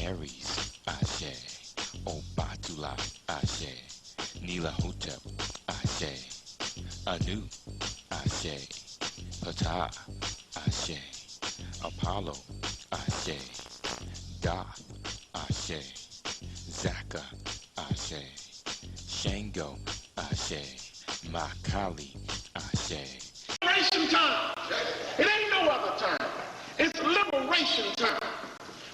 Aries, Ashe. Obatula, Ashe. Nila Hotep, Ashe. Anu, Ashe. Ptah, Ashe. Apollo, Ashe. Da, Ashe. Zaka, Ashe. Shango, Ashe. Makali, Ashe. Liberation time. It ain't no other time. It's liberation time.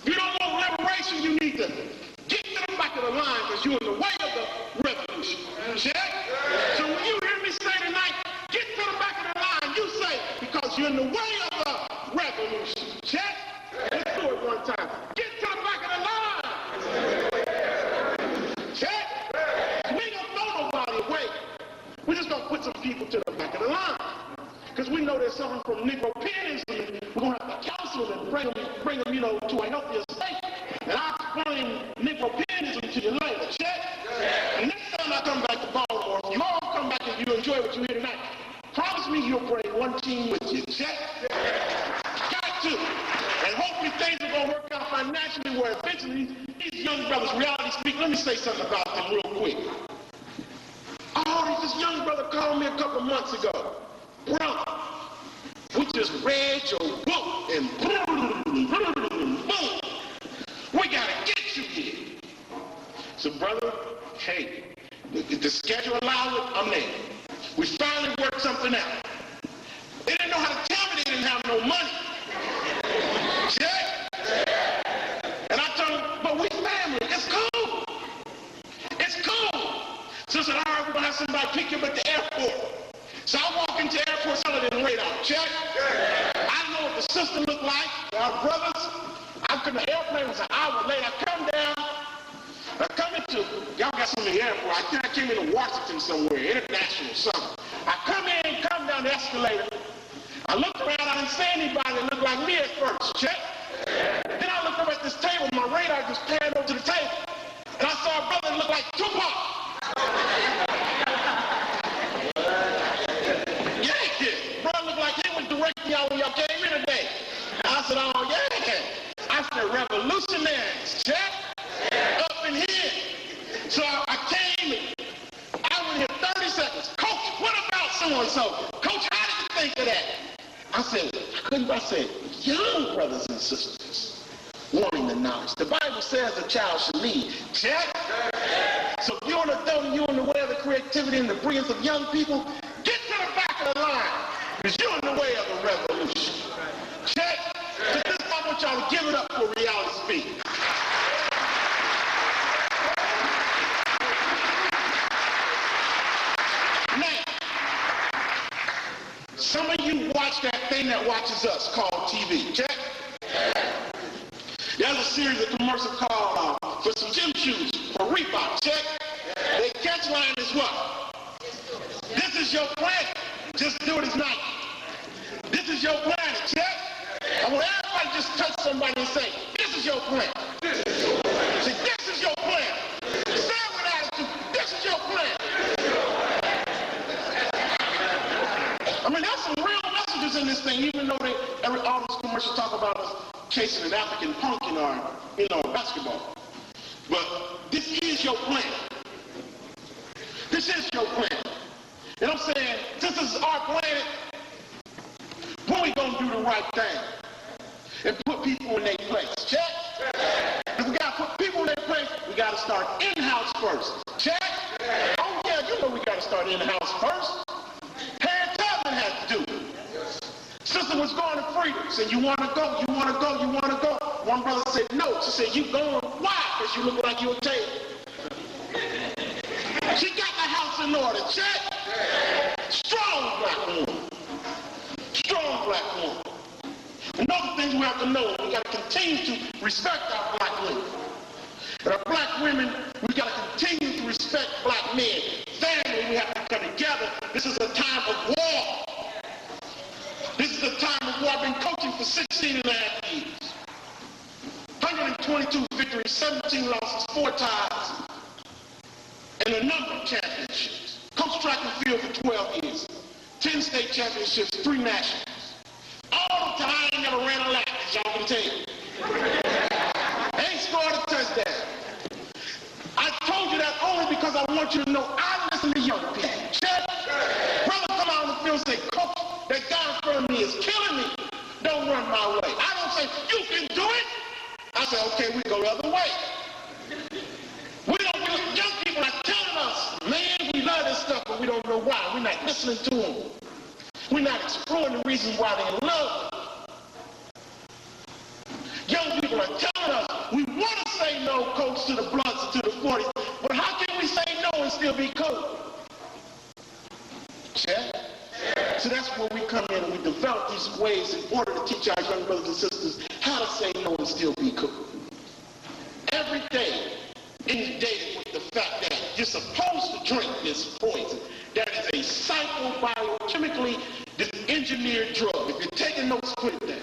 If you don't want liberation, you need to get to the back of the line because you're in the way of the revolution. Check? So when you hear me say tonight, get to the back of the line, you say, because you're in the way of the revolution. Check? Let's do it one time. Get to the back of the line. Check? We ain't gonna throw nobody away. We're just gonna put some people to the back of the line. Because we know they're suffering from Negro penism. We're going to have to counsel them and bring them, to a healthier state. And I'll explain Negro penism to you later. Check? And next time I come back to Baltimore, if you all come back and you enjoy what you hear tonight, promise me you'll bring one team with you. Check? Got to. And hopefully things are going to work out financially where eventually these young brothers, reality speak, let me say something about them real quick. Oh, this young brother called me a couple months ago. Brother, we just read your book and boom, we gotta get you here. So brother, hey, if the schedule allows it, I'm there. We finally worked something out. They didn't know how to tell me they didn't have no money. Check? And I told them, but we family, it's cool. It's cool. So I said, all right, we're gonna have somebody pick you up at the airport. So I walk into the airport selling in radar. Check. I know what the system looked like. Our brothers, I couldn't, the airplane was an hour late. I come down. I come into, y'all got some in the airport. I think I came into Washington somewhere, international something. I come down the escalator. I looked around, I didn't see anybody that looked like me at first. Check. Then I looked up at this table, my radar just panned over to the table. And I saw a brother that looked like Tupac. Directly out when y'all came in today. I said, oh yeah. I said, revolutionaries, check, up in here. So I came in. I went here 30 seconds. Coach, what about so-and-so? Coach, how did you think of that? I said, young brothers and sisters wanting the knowledge. The Bible says the child should lead. Check. So if you're an adult and you're in the way of the creativity and the brilliance of young people, get to the back of the line. Because you're in the way of the revolution. Check? So this time I want y'all to give it up for reality speak. Now, some of you watch that thing that watches us called TV. Check? There's a series of commercials called for some gym shoes for Reebok. Check? The catch line is what? This is your plan. Just do it as night. This is your plan, check? I want everybody to just touch somebody and say, this is your plan. Say, this is your plan. Say it with attitude, this is your plan. I mean, there's some real messages in this thing, even though all these commercials talk about us chasing an African punk in our, basketball. But this is your plan. This is your plan. And I'm saying, since this is our planet, when we gonna do the right thing and put people in their place? Check? If we gotta put people in their place, we gotta start in-house first. Check? Oh yeah, you know we gotta start in-house first. Harriet Tubman had to do it. Sister was going to freedom. Said, you wanna go, you wanna go, you wanna go. One brother said no. She said, you going? Why? Because you look like you'll take it. She got the house in order. Check? Strong black woman. Strong black woman. And those are things we have to know. We got to continue to respect our black women. And our black women, we got to continue to respect black men. Family, we have to come together. This is a time of war. This is a time of war. I've been coaching for 16 and a half years. 122 victories, 17 losses, 4 ties, and a number of championships. Coached track and field for 12 years. 10 state championships, 3 nationals. All the time, I ain't never ran a lap, as y'all can tell you. I ain't scored a because I want you to know I listen to young people. Check. Brother come out on the field and say, Coach, that guy in front of me is killing me. Don't run my way. I don't say, you can do it. I say, okay, we go the other way. Young people are telling us, man, we love this stuff, but we don't know why. We're not listening to them. We're not exploring the reasons why they're in love. Young people are telling us, we want to say no, Coach, to the blunts, to the 40s, but how can we say no and still be cool? Check. So that's where we come in and we develop these ways in order to teach our young brothers and sisters how to say no and still be cool. Every day, inundated with the fact that you're supposed to drink this poison. That is a psychobiochemically engineered drug. If you're taking notes, put it down.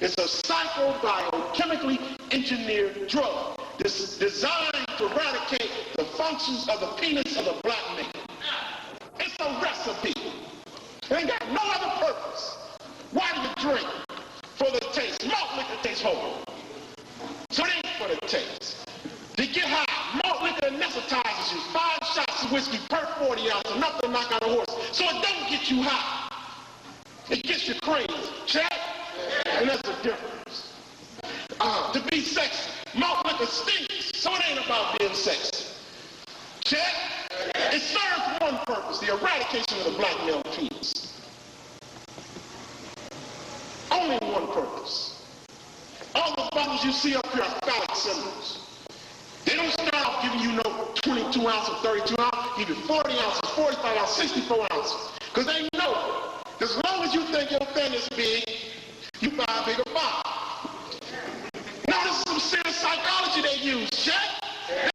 It's a psychobiochemically engineered drug. This is designed to eradicate the functions of the penis of the black man. It's a recipe. It ain't got no other purpose. Why do you drink? For the taste. Malt liquor tastes horrible. So it ain't for the taste. To get high, malt liquor anesthetizes you. 5 shots of whiskey per 40 ounces, enough to knock out a horse. So it don't get you high. It gets you crazy. Check? And that's the difference. To be sexy, malt liquor stinks, so it ain't about being sexy. Check? It serves one purpose, the eradication of the black male penis. Only one purpose. All the bottles you see up here are phallic symbols. They don't start off giving you no 22 ounces, 32 ounces, give you 40 ounces, 45 ounces, 64 ounces. Because they know, as long as you think your thing is big, you buy a bigger bottle. Now this is some serious psychology they use, check?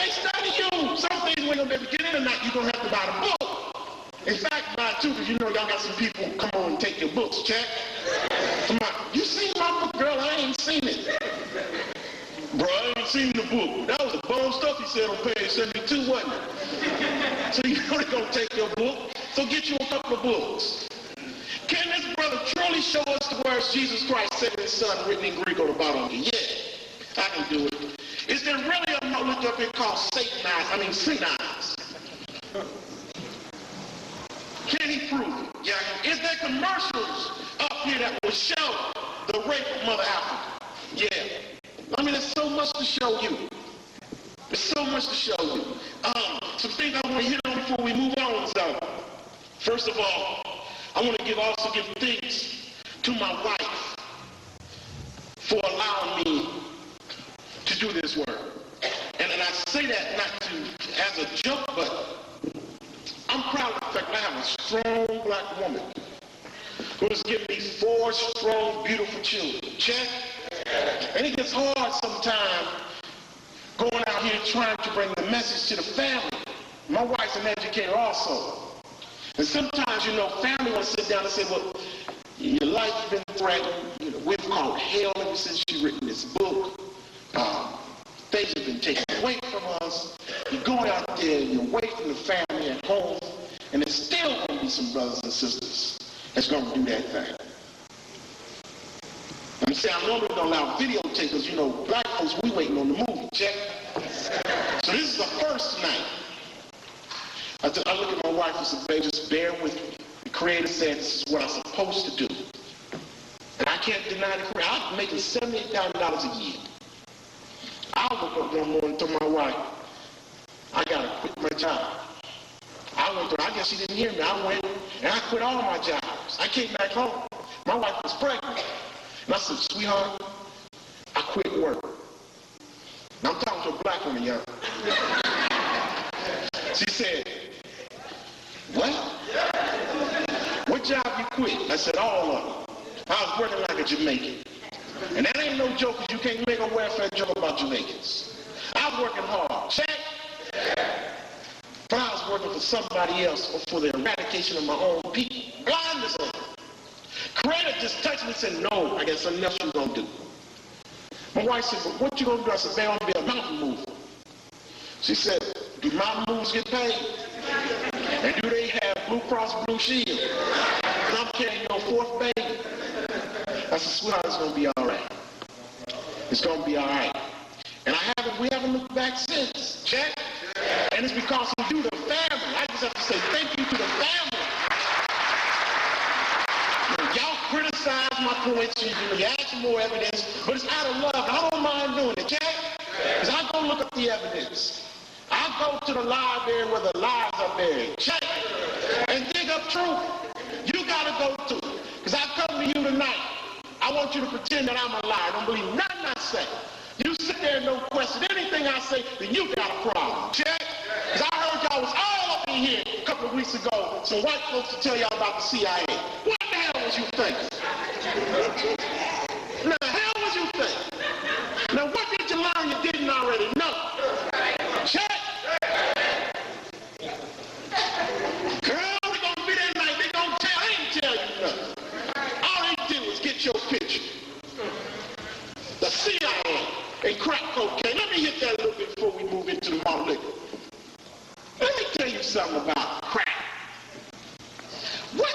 They study you. Some things when you're going to get in tonight, you're going to have to buy the book. In fact, buy it too, because you know y'all got some people come on and take your books, check? Come on, you seen my book, girl? I ain't seen it. Bro, I ain't seen the book. That was the bone stuff he said on page 72, wasn't it? So you know they're going to take your book. So get you a couple of books. Can this brother truly show us the words Jesus Christ said to his son written in Greek on the bottom? Yeah, I can do it. Is there really a knowledge up here called Satanize? Can he prove it? Yeah. Is there commercials up here that will show the rape of Mother Africa? Yeah. I mean, there's so much to show you. There's so much to show you. Some things I want to hit on before we move on. So, first of all, I want to also give thanks to my wife for allowing me to do this work. And I say that not as a joke, but I'm proud of the fact that I have a strong black woman who has given me 4 strong, beautiful children. Check? And it gets hard sometimes going out here trying to bring the message to the family. My wife's an educator also. And sometimes, you know, family will sit down and say, well, your life's been threatened. You know, we've called hell ever since you've written this book. Things have been taken away from us. You're going out there, you're away from the family at home, and there's still going to be some brothers and sisters that's going to do that thing. I'm saying I normally don't allow videotape because, you know, black folks, we waiting on the movie, check? So this is the first night. I look at my wife and said, baby, just bear with me. The Creator said this is what I'm supposed to do. And I can't deny the Creator. I'm making $78,000 a year. I woke up one morning and told my wife, I got to quit my job. I guess she didn't hear me. I went and I quit all my jobs. I came back home. My wife was pregnant. And I said, sweetheart, I quit work. Now I'm talking to a black woman, y'all. She said, what? What job you quit? I said, all of them. I was working like a Jamaican. And that ain't no joke, because you can't make a welfare joke about Jamaicans. I was working hard. Check. But I was working for somebody else or for the eradication of my own people. Blindness on them. Creator just touched me and said, no, I got something else you're going to do. My wife said, well, what you going to do? I said, man, I'm going to be a mountain mover. She said, do mountain movers get paid? And do they have Blue Cross Blue Shield? Because I'm carrying your 4th baby. I said, sweetheart, it's going to be all right. It's going to be all right. And we haven't looked back since. Check. And it's because of you, the family. I just have to say thank you to the family. Y'all criticize my points, you ask for more evidence, but it's out of love. I don't mind doing it, okay? Because I go look up the evidence. I go to the library where the lies are buried, check, and dig up truth. You got to go to it. Because I come to you tonight. I want you to pretend that I'm a liar. Don't believe nothing I say. You sit there and don't question anything I say, then you got a problem, check? Because I heard y'all was all up in here a couple of weeks ago, some white folks to tell y'all about the CIA. What the hell was you thinking? Now, the hell was you thinking? Now, what did you learn you didn't already know? Check. Girl, we gonna be there tonight. They gonna tell. They didn't tell you nothing. All they did was get your picture. The CIA and crack cocaine. Let me hit that a little bit before we move into the malt liquor. Let me tell you something about crack. What?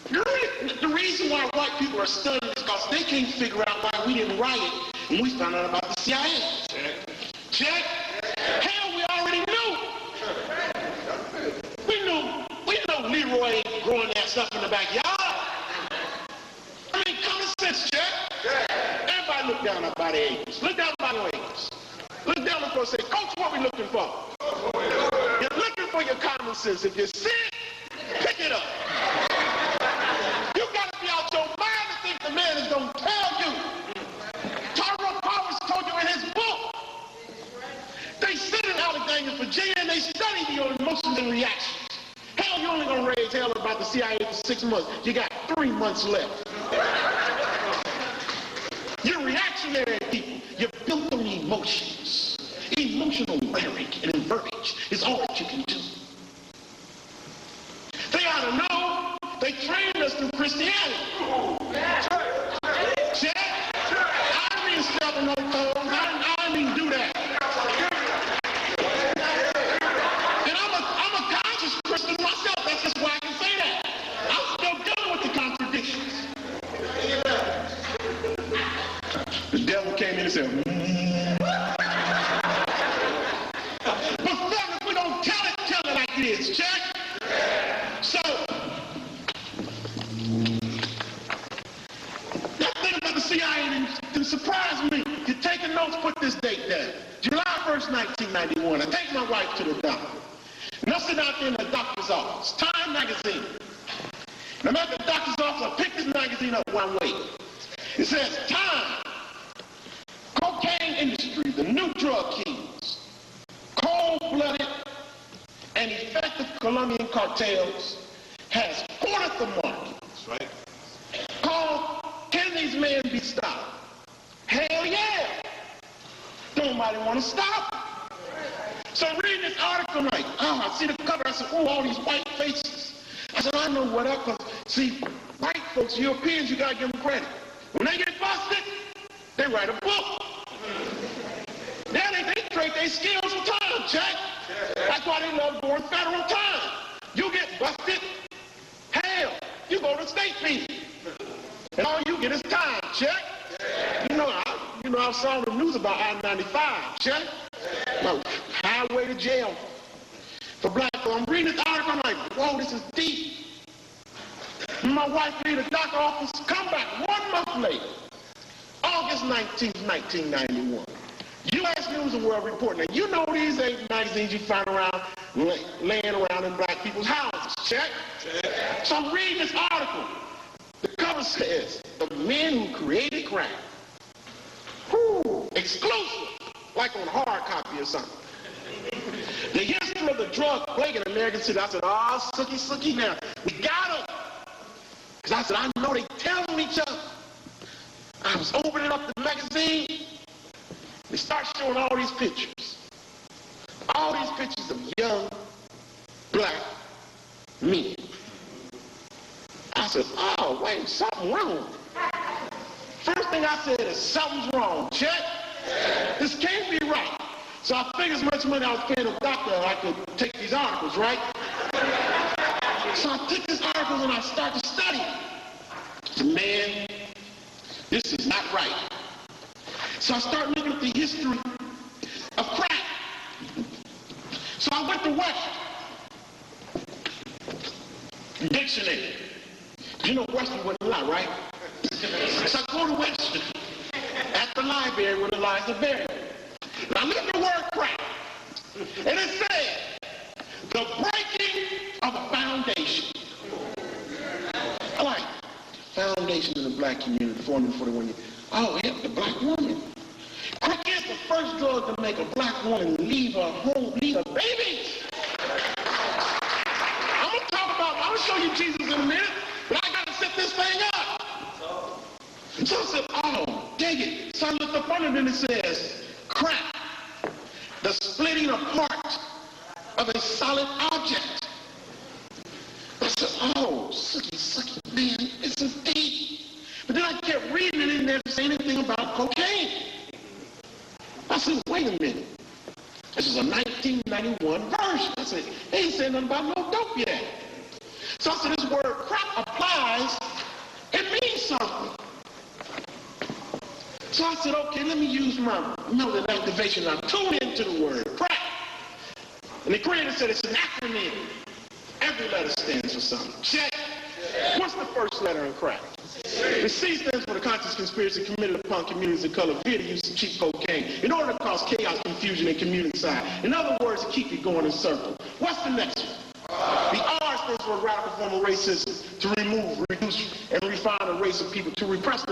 The reason why white people are studying is because they can't figure out why we didn't write it when we found out about the CIA. Check. Hell, we already knew. We know Leroy ain't growing that stuff in the backyard. I mean, common sense, check. Everybody look down up by the acres. Look down by the acres. Look down and say, Coach, what we looking for? You're looking for your common sense. If you see it, pick it up. You got to be out your mind to think the man is going to tell you. Powell told you in his book. They sit in Alexandria, Virginia, and they study your emotions and reactions. Hell, you're only going to raise hell about the CIA for 6 months. You got 3 months left. You're reactionary people. You're built on emotions. Emotional rhetoric and verbiage is all that you can do. They ought to know they trained us through Christianity. Check. I mean stepping on toes. I mean do that. And I'm a conscious Christian myself. That's just why I can say that. I'm still dealing with the contradictions. The devil came in and said, But fellas, if we don't tell it like it is. Check. So, that thing about the CIA didn't surprise me. You're taking notes, put this date down. July 1st, 1991. I take my wife to the doctor. And I'm sitting out there in the doctor's office. Time magazine. And I'm at the doctor's office. I pick this magazine up one way. It says, Time. Cocaine industry, the new drug kings. Cold-blooded and effective Colombian cartels has cornered the market. That's right. Called, Can These Men Be Stopped? Hell yeah. Nobody want to stop. So reading this article, like, I see the cover, I said, all these white faces. I said, I know what up, because, see, white folks, Europeans, you got to give them credit. When they get busted, they write a book. Now they trade their skills for time, check. That's why they love going federal time. You get busted, hell, you go to state meeting. And all you get is time, check. You know, I saw the news about I-95, check. No, highway to jail for black people. I'm reading this article, I'm like, whoa, this is deep. My wife leave the doctor office, come back 1 month later, August 19th, 1991. U.S. News and World Report. Now, you know these ain't magazines you find around, laying around in black people's houses. Check? So I'm reading this article. The cover says, The Men Who Created Crime. Whoo, exclusive, like on hard copy or something. The history of the drug plague in American City. I said, sookie now. We got them. Because I said, I know they telling each other. I was opening up the magazine. They start showing all these pictures. All these pictures of young, black men. I said, oh, wait, something wrong. First thing I said is, something's wrong. Check. This can't be right. So I figured as much money I was paying the doctor, I could take these articles, right? So I took these articles and I started to study. I said, man, this is not right. So I started looking at the history of crack. So I went to West Dictionary. You know Western wouldn't lie, right? So I go to Western at the library where the lies are buried. And I look at the word crack, and it says, the breaking of a foundation. I like foundation in the black community, 441 years. Oh, yeah, the black woman. Crack is the first drug to make a black woman leave her home, leave her baby. I'm going to show you Jesus in a minute, but I got to set this thing up. So I said, oh, dig it. So I looked up under it and it says, crack, the splitting apart of a solid object. I said, oh, sucky, man, it's a deep. But then I kept reading it and it didn't say anything about cocaine. I said, wait a minute. This is a 1991 version. I said, they ain't saying nothing about no dope yet. So I said, this word crack applies, it means something. So I said, okay, let me use my melody activation. I tune into the word crack. And the creator said it's an acronym. Every letter stands for something. Check. What's the first letter in crack? The C stands for the conscious conspiracy committed upon communities of color via the use of cheap cocaine in order to cause chaos, confusion, and community side. In other words, to keep it going in circle. What's the next one? The R stands for radical form of racism, to remove, reduce, and refine a race of people, to repress the